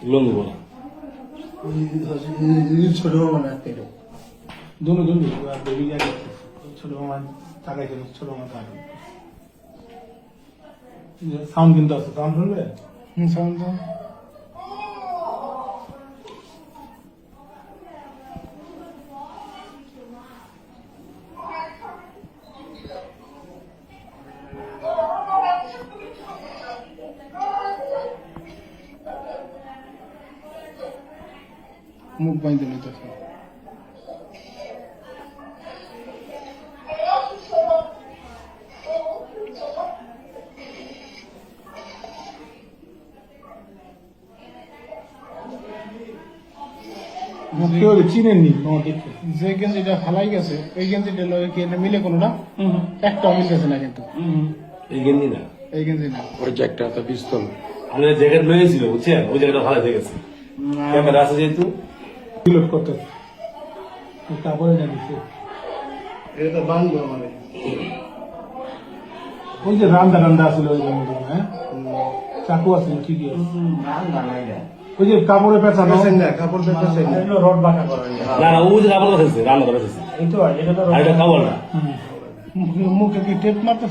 লঙ্গি বলা ছোট মামা একটা दोनों दोनों बेबी क्या करते छोटे मामा টাকা ছিল ছোট মামা টাকা সাউন্ড কিন্তু আছে সাউন্ড শুনবে সাউন্ড মুখ বাইন্ধে নিতেছে কেউ চিনেননি যে গেঞ্জিটা ফালাই গেছে ওই গেঞ্জিটা মিলে কোনোটা একটা মিলতেছে না কিন্তু এই গেঞ্জি না এই গেঞ্জি না ওর যে একটা পিস্তল আমি জ্যাকেট লয়েছিল বুঝছেন ওই জায়গাটা ভালো হয়ে গেছে ক্যামেরা আছে যেহেতু রিলোড করতেছে তারপরে জানিছে এটা তো বাংলো মানে ওই যে রান্দা আসলে ওই মধ্যে হ্যাঁ চাকু আছে ঠিকই ওই যে কাপড়ে পেঁচা কাপড় রড বাঁকা করা না না ও যে রান্না করেছে রান্না করেছে এই তো এটা তো আর এটা কাবল না মুখে কি টেপ মারতেছে